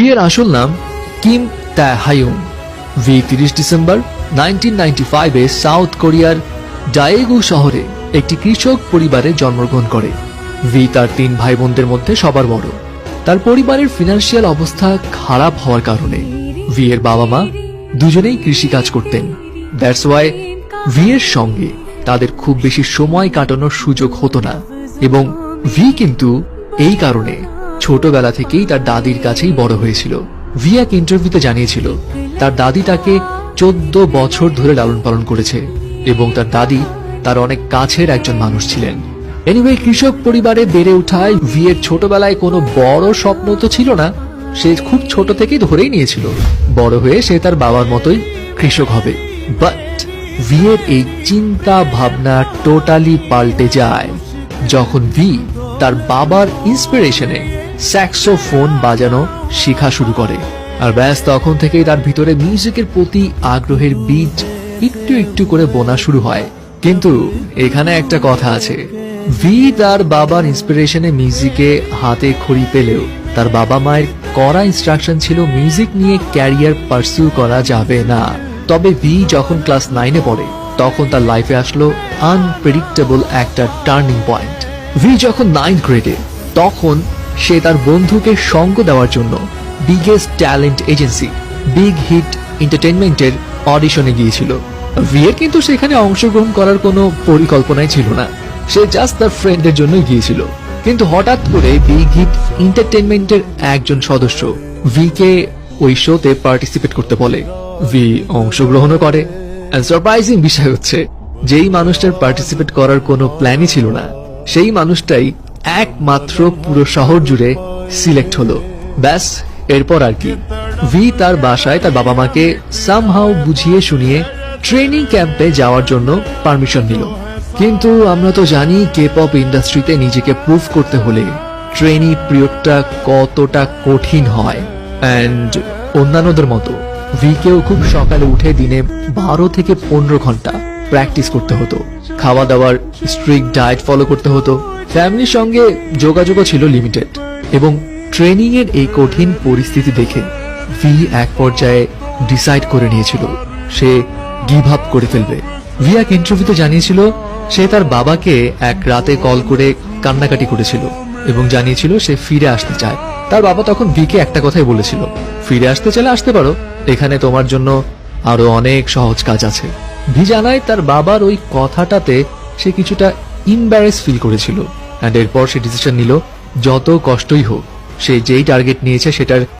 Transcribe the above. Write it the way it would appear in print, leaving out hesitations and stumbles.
V এর আসল নাম কিম তাহায়ুং। ভি 30 ডিসেম্বর 1995 সাউথ কোরিয়ার ডায়েগু শহরে একটি কৃষক পরিবারে জন্মগ্রহণ করে। ভি তার 3 ভাই বোনদের মধ্যে সবার বড়। তার পরিবারের ফিনান্সিয়াল অবস্থা খারাপ হওয়ার কারণে ভি এর বাবা মা দুজনেই কৃষিকাজ করতেন। দ্যাটস ওয়াই ভি এর সঙ্গে তাদের খুব বেশি সময় কাটানোর সুযোগ হতো না, এবং ভি কিন্তু এই কারণে ছোটবেলা থেকেই তার দাদির কাছেই বড় হয়েছিল। ভি এক ইন্টারভিউতে জানিয়েছিল তার দাদি তাকে 14 বছর ধরে লালন পালন করেছে এবং তার দাদি তার অনেক কাছের একজন মানুষ ছিলেন। এনিওয়ে, কৃষক পরিবারে বেড়ে ওঠায় ভি এর ছোটবেলায় কোনো বড় স্বপ্ন তো ছিল না। সে খুব ছোট থেকেই ধরেই নিয়েছিল বড় হয়ে সে তার বাবার মতোই কৃষক হবে। বাট ভি এর এই চিন্তা ভাবনা টোটালি পাল্টে যায় যখন ভি তার বাবার ইন্সপিরেশনে স্যাক্সোফোন বাজানো শেখা শুরু করে। আর ব্যাস তখন থেকেই তার ভিতরে মিউজিকের প্রতি আগ্রহের বীজ একটু একটু করে বোনা শুরু হয়। কিন্তু এখানে একটা কথা আছে, ভি তার বাবার ইন্সপিরেশনে মিউজিকে হাতে খড়ি পেলেও তার বাবা মায়ের করা ইনস্ট্রাকশন ছিল মিউজিক নিয়ে ক্যারিয়ার পার্সিউ করা যাবে না। তবে ভি যখন ক্লাস 9-এ পড়ে তখন তার লাইফে আসলো আনপ্রেডিক্টেবল একটা টার্নিং পয়েন্ট। ভি যখন 9th গ্রেডে তখন সে তার বন্ধুকে সঙ্গ দেওয়ার জন্য biggest talent agency big hit এন্টারটেইনমেন্টের অডিশনে গিয়েছিল। ভি এর কিন্তু সেখানে অংশগ্রহণ করার কোনো পরিকল্পনাই ছিল না, সে জাস্ট তার ফ্রেন্ডের জন্য গিয়েছিল। কিন্তু হঠাৎ করে বিগ হিট এন্টারটেইনমেন্টের একজন সদস্য ভি কে ওই শোতে পার্টিসিপেট করতে বলে। ভি অংশগ্রহণও করে। সারপ্রাইজিং বিষয় হচ্ছে, যেই মানুষটার পার্টিসিপেট করার কোনো প্ল্যানই ছিল না সেই মানুষটাই একমাত্র পুরো শহর জুড়ে সিলেক্ট হলো। ব্যাস এরপর আর কি, ভি তার বাসায় তার বাবা মাকে সামহাউ বুঝিয়ে শুনিয়ে ট্রেনিং ক্যাম্পে যাওয়ার জন্য পারমিশন নিল। কিন্তু আমরা তো জানি কে পপ ইন্ডাস্ট্রিতে নিজেকে প্রুভ করতে হলে ট্রেনি পিরিয়ডটা কতটা কঠিন হয়। অ্যান্ড অন্যান্যদের মতো ভি কেও খুব সকালে উঠে দিনে 12 থেকে 15 ঘন্টা প্র্যাকটিস করতে হতো। খাওয়া দাওয়ার স্ট্রিক্ট ডায়েট ফলো করতে হতো। ফ্যামিলির সঙ্গে যোগাযোগও ছিল লিমিটেড। এবং ট্রেনিং এর এই কঠিন পরিস্থিতি দেখে ভি এক পর্যায়ে ডিসাইড করে নিয়েছিল সে গিভ আপ করে ফেলবে। ভি এক ইন্টারভিউতে জানিয়েছিল সে তার বাবাকে এক রাতে কল করে কান্নাকাটি করেছিল এবং জানিয়েছিল সে ফিরে আসতে চায়। তার বাবা তখন ভিকে একটা কথাই বলেছিল, ফিরে আসতে চাইলে আসতে পারো, এখানে তোমার জন্য আরো অনেক সহজ কাজ আছে। ভি জানায় তার বাবার ওই কথাটাতে সে কিছুটা ইম্বারেস ফিল করেছিল। এরপর সে ডিসিশন নিল যত কষ্টই হোক সে যেই টার্গেট নিয়েছে সেটার